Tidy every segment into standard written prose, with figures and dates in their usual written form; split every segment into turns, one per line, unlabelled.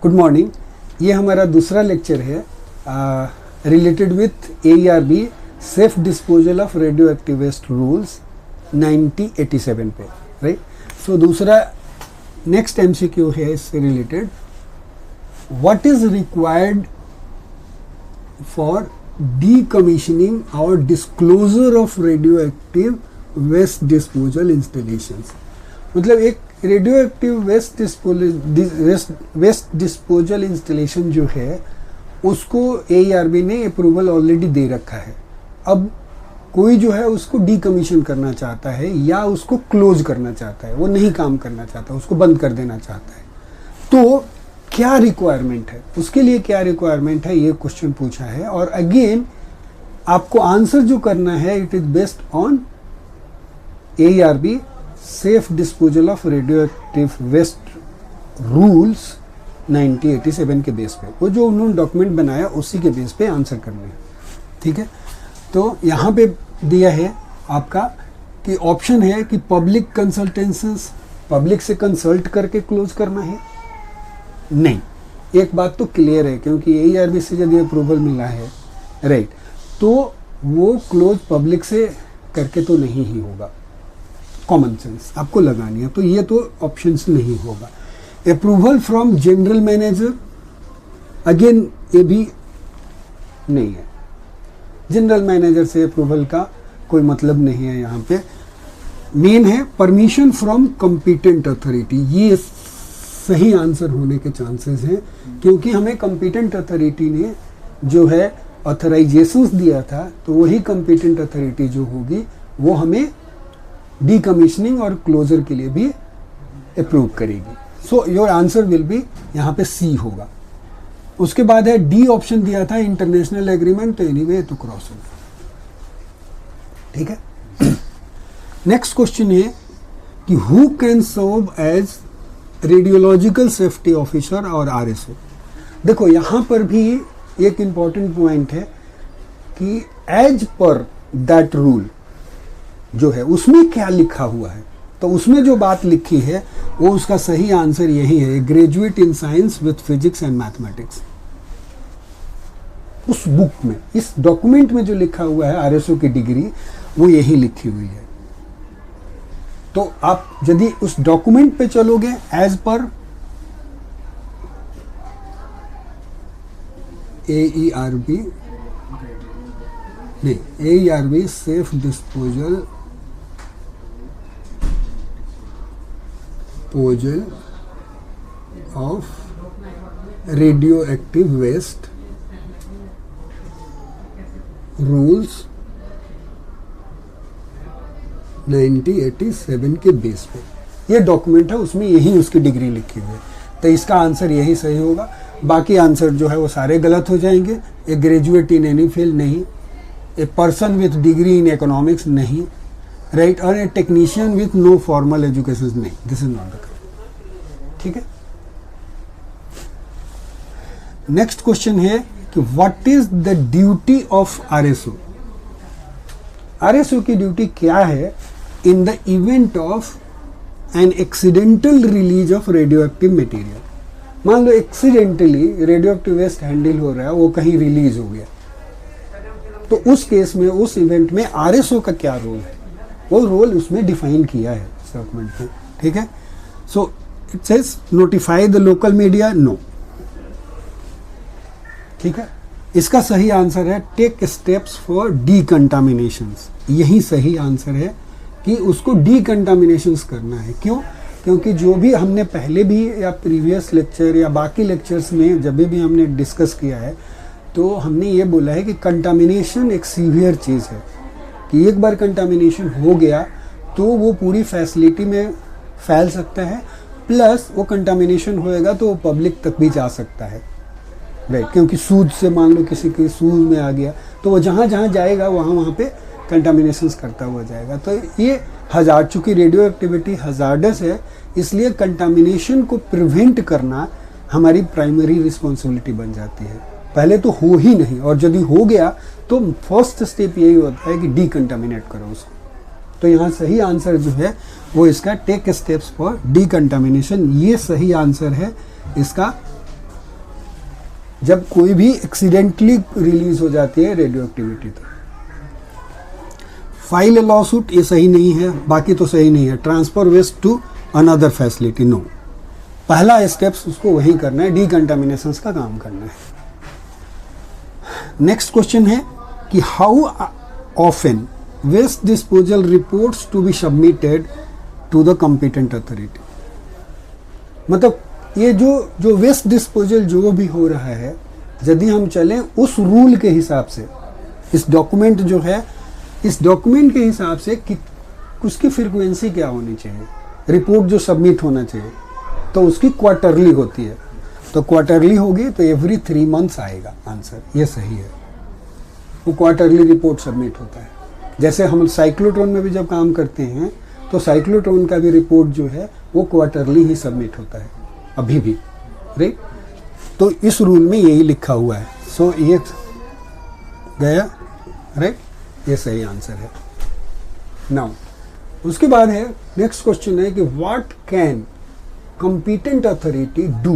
Good morning. ये हमारा दूसरा लेक्चर है related with AERB safe disposal of radioactive waste rules 1987 पे, राइट। सो दूसरा नेक्स्ट MCQ है इससे रिलेटेड, what is required for decommissioning or disclosure of radioactive waste disposal installations। मतलब एक radioactive waste disposal installation जो है उसको AERB ने अप्रूवल ऑलरेडी दे रखा है। अब कोई जो है उसको डीकमीशन करना चाहता है या उसको क्लोज करना चाहता है, वो नहीं काम करना चाहता, उसको बंद कर देना चाहता है, तो क्या रिक्वायरमेंट है, उसके लिए क्या रिक्वायरमेंट है, ये क्वेश्चन पूछा है। और अगेन आपको आंसर जो करना है it is based on AERB safe disposal of radioactive waste rules 1987 के बेस पे, वो जो उन्होंने डॉक्यूमेंट बनाया उसी के बेस पे आंसर करना है, ठीक है। तो यहाँ पे दिया है आपका कि ऑप्शन है कि पब्लिक कंसल्टेंसीज, पब्लिक से कंसल्ट करके क्लोज करना है। नहीं, एक बात तो क्लियर है, क्योंकि AERB से यदि अप्रूवल मिला है, राइट, तो वो क्लोज पब्लिक से करके तो नहीं ही होगा, कॉमन सेंस आपको लगानी है, तो ये तो ऑप्शंस नहीं होगा। Approval from general manager, again ये भी नहीं है, जनरल मैनेजर से अप्रूवल का कोई मतलब नहीं है यहाँ पे। मेन है परमिशन फ्रॉम कॉम्पिटेंट अथॉरिटी, ये सही आंसर होने के चांसेस हैं, क्योंकि हमें कॉम्पिटेंट अथॉरिटी ने जो है ऑथराइजेशंस दिया था, तो वही कॉम्पिटेंट अथॉरिटी जो होगी वो हमें डीकमीशनिंग और क्लोजर के लिए भी अप्रूव करेगी। So your answer will be यहाँ पे C होगा। उसके बाद है D ऑप्शन दिया था इंटरनेशनल एग्रीमेंट, तो एनीवे तो क्रॉस होगा, ठीक है। नेक्स्ट क्वेश्चन है कि who can serve as radiological safety officer और RSO। देखो यहाँ पर भी एक इंपॉर्टेंट पॉइंट है कि एज पर दैट रूल जो है उसमें क्या लिखा हुआ है, तो उसमें जो बात लिखी है वो उसका सही आंसर यही है, graduate in science with physics and mathematics. उस बुक में, इस डॉक्यूमेंट में जो लिखा हुआ है RSO की डिग्री, वो यही लिखी हुई है। तो आप यदि उस डॉक्यूमेंट पे चलोगे एज पर AERB, नहीं, AERB safe disposal of radioactive waste rules 1987 के बेस पे ये डॉक्यूमेंट है, उसमें यही उसकी डिग्री लिखी हुई है, तो इसका आंसर यही सही होगा। बाकी आंसर जो है वो सारे गलत हो जाएंगे। A graduate in any field नहीं, a person with degree in economics नहीं, राइट, और a technician with no formal education नहीं, this is not the correct, ठीक है। नेक्स्ट क्वेश्चन है कि what is the duty of RSO। RSO की ड्यूटी क्या है in the event of an accidental release of radioactive material. मान लो accidentally radioactive waste handle हो रहा है, वो कहीं रिलीज हो गया, तो उस केस में, उस इवेंट में RSO का क्या रोल है, वो रोल उसमें डिफाइन किया है डॉक्यूमेंट में, ठीक है। So it says notify the local media, no, ठीक है। इसका सही आंसर है टेक स्टेप्स फॉर डीकंटामिनेशंस, यही सही आंसर है कि उसको डीकंटामिनेशंस करना है। क्यों? क्योंकि जो भी हमने पहले भी या प्रीवियस लेक्चर या बाकी लेक्चर्स में जब भी हमने डिस्कस किया है, तो हमने ये बोला है कि कंटामिनेशन एक सीवियर चीज़ है, कि एक बार कंटामिनेशन हो गया तो वो पूरी फैसिलिटी में फैल सकता है, प्लस वो कंटामिनेशन होएगा तो वो पब्लिक तक भी जा सकता है, राइट, क्योंकि सूद से मान लो किसी के सूद में आ गया तो वो जहाँ जहाँ जाएगा वहाँ पे कंटामिनेशंस करता हुआ जाएगा। तो ये हज़ार्ड, चूँकि रेडियो एक्टिविटी हज़ार्डस है, इसलिए कंटामिनेशन को प्रिवेंट करना हमारी प्राइमरी रिस्पॉन्सिबिलिटी बन जाती है। पहले तो हो ही नहीं, और यदि हो गया तो फर्स्ट स्टेप यही होता है कि डीकंटामिनेट करो उसको। तो यहाँ सही आंसर जो है वो इसका टेक स्टेप्स फॉर डीकंटामिनेशन, ये सही आंसर है इसका जब कोई भी एक्सीडेंटली रिलीज हो जाती है रेडियो एक्टिविटी तो। फाइल ए लॉ सूट, ये सही नहीं है, बाकी तो सही नहीं है। Transfer waste to another facility, no. पहला स्टेप्स उसको वही करना है, डीकंटामिनेशन का काम करना है। नेक्स्ट क्वेश्चन है कि how often waste disposal reports to be submitted to the competent authority. मतलब ये जो वेस्ट डिस्पोजल जो भी हो रहा है, यदि हम चलें उस रूल के हिसाब से, इस डॉक्यूमेंट जो है, इस डॉक्यूमेंट के हिसाब से कि उसकी फ्रीक्वेंसी क्या होनी चाहिए, रिपोर्ट जो सबमिट होना चाहिए, तो उसकी क्वार्टरली होती है। तो क्वार्टरली होगी तो एवरी 3 मंथ्स आएगा आंसर, ये सही है। वो क्वार्टरली रिपोर्ट सबमिट होता है। जैसे हम साइक्लोट्रॉन में भी जब काम करते हैं तो साइक्लोट्रॉन का भी रिपोर्ट जो है वो क्वार्टरली ही सबमिट होता है अभी भी, राइट। तो इस रूल में यही लिखा हुआ है। सो ये गया, राइट, ये सही आंसर है। नाउ उसके बाद है नेक्स्ट क्वेश्चन है कि what can competent authority do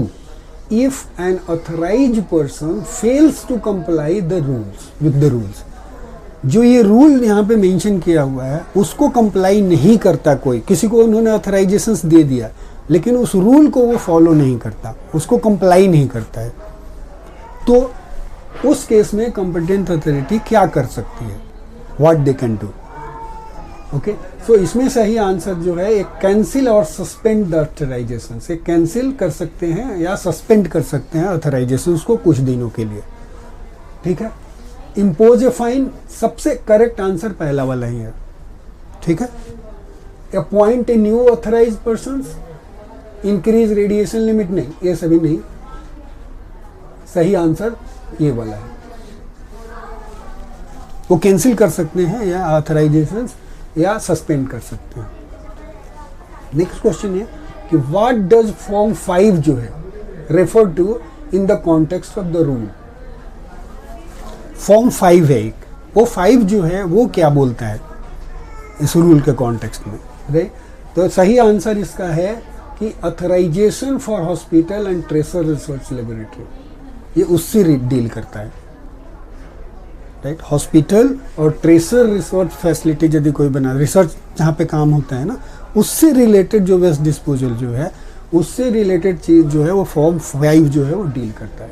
if an authorized person fails to comply the rules with the rules। जो ये रूल यहाँ पे मेंशन किया हुआ है उसको कंप्लाई नहीं करता कोई, किसी को उन्होंने ऑथराइजेशंस दे दिया लेकिन उस रूल को वो फॉलो नहीं करता, उसको कंप्लाई नहीं करता है, तो उस केस में कॉम्पिटेंट अथॉरिटी क्या कर सकती है, what they can do. Okay, so इसमें सही आंसर जो है एक कैंसिल और सस्पेंड द ऑथराइजेशन से, कैंसिल कर सकते हैं या सस्पेंड कर सकते हैं ऑथराइजेशन को कुछ दिनों के लिए, ठीक है। इम्पोज ए फाइन, सबसे करेक्ट आंसर पहला वाला ही है, ठीक है। Appoint a new authorise person, increase radiation limit, नहीं, ये सभी नहीं, सही आंसर ये वाला है। वो कैंसिल कर सकते हैं या ऑथराइजेशन या सस्पेंड कर सकते हैं। नेक्स्ट क्वेश्चन है कि व्हाट डज फॉर्म 5 जो है refer to in the context of the rule. Form 5 है एक, वो 5 जो है वो क्या बोलता है इस रूल के कॉन्टेक्स्ट में, राइट। तो सही आंसर इसका है कि authorisation for hospital and tracer research laboratory, ये उससे डील करता है, राइट। हॉस्पिटल और ट्रेसर रिसर्च फैसिलिटी यदि कोई बना, रिसर्च जहाँ पे काम होता है ना, उससे रिलेटेड जो वेस्ट डिस्पोजल जो है उससे रिलेटेड चीज़ जो है वो फॉर्म 5 जो है वो डील करता है।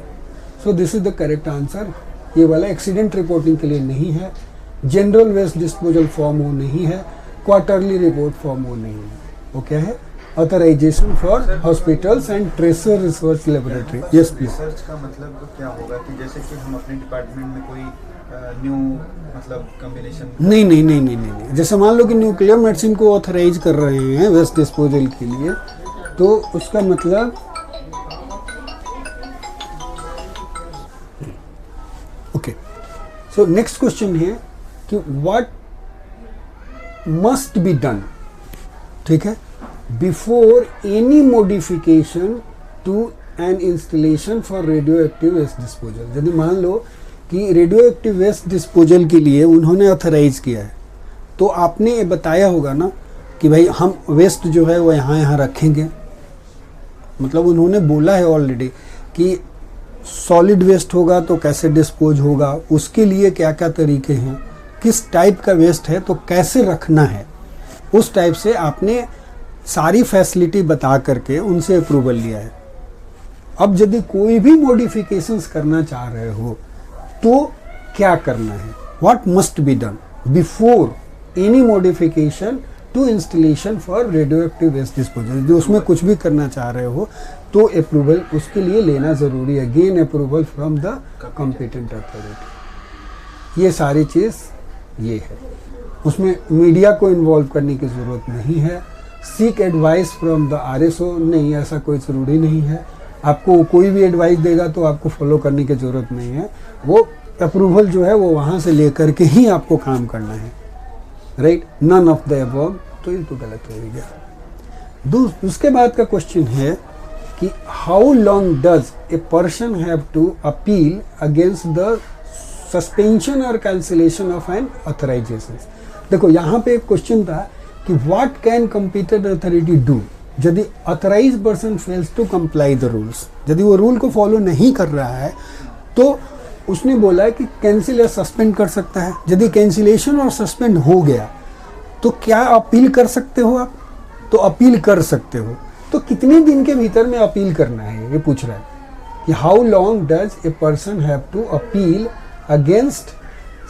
So this is the correct answer. ये वाला एक्सीडेंट रिपोर्टिंग के लिए नहीं है, जनरल वेस्ट डिस्पोजल फॉर्म वो नहीं है, क्वार्टरली रिपोर्ट फॉर्म वो नहीं है, वो क्या है, authorisation for hospitals and tracer research laboratory. Yes please.
Research का मतलब क्या होगा कि जैसे कि हम अपने डिपार्टमेंट में कोई न्यू मतलब कॉम्बिनेशन,
नहीं, जैसे मान लो कि न्यूक्लियर मेडिसिन को ऑथराइज कर रहे हैं वेस्ट डिस्पोजल के लिए, तो उसका मतलब ओके। सो नेक्स्ट क्वेश्चन है कि व्हाट मस्ट बी डन, ठीक है, before any modification to an installation for radioactive waste disposal. यदि मान लो कि रेडियो एक्टिव वेस्ट डिस्पोजल के लिए उन्होंने ऑथराइज किया है, तो आपने ये बताया होगा ना कि भाई हम वेस्ट जो है वो यहाँ रखेंगे, मतलब उन्होंने बोला है ऑलरेडी कि सॉलिड वेस्ट होगा तो कैसे डिस्पोज होगा, उसके लिए क्या क्या तरीके हैं, किस टाइप का वेस्ट है तो कैसे रखना है, उस टाइप से आपने सारी फैसिलिटी बता करके उनसे अप्रूवल लिया है। अब यदि कोई भी मॉडिफिकेशंस करना चाह रहे हो तो क्या करना है, what must be done before any modification to installation for radioactive waste disposal. जो उसमें कुछ भी करना चाह रहे हो तो अप्रूवल उसके लिए लेना ज़रूरी है, gain approval from the competent authority. ये सारी चीज़ ये है, उसमें मीडिया को इन्वॉल्व करने की ज़रूरत नहीं है, seek advice from the RSO, नहीं, ऐसा कोई ज़रूरी नहीं है। आपको कोई भी एडवाइस देगा तो आपको फॉलो करने की ज़रूरत नहीं है, वो अप्रूवल जो है वो वहाँ से लेकर के ही आपको काम करना है, right, none of the above. तो ये तो गलत हो गया। उसके बाद का क्वेश्चन है कि how long does a person have to appeal against the suspension और कैंसिलेशन ऑफ एन ऑथराइजेशन। देखो यहाँ पे एक क्वेश्चन था कि what can competent authority do यदि authorize person fails to comply the rules, यदि वो रूल को फॉलो नहीं कर रहा है तो उसने बोला है कि कैंसिल या सस्पेंड कर सकता है। यदि कैंसिलेशन और सस्पेंड हो गया तो क्या अपील कर सकते हो आप? तो अपील कर सकते हो। तो कितने दिन के भीतर में अपील करना है ये पूछ रहा है कि how long does a person have to appeal against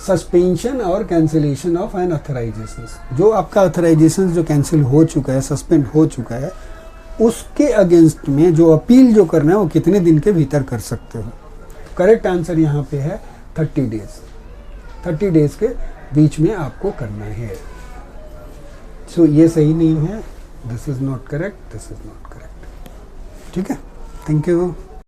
suspension और कैंसिलेशन ऑफ एन ऑथराइजेशन। जो आपका ऑथराइजेशन जो कैंसिल हो चुका है, सस्पेंड हो चुका है, उसके अगेंस्ट में जो अपील जो करना है वो कितने दिन के भीतर कर सकते हो? करेक्ट आंसर यहाँ पे है 30 डेज। 30 डेज के बीच में आपको करना है। सो ये सही नहीं है, this is not correct, this is not correct. ठीक है, थैंक यू।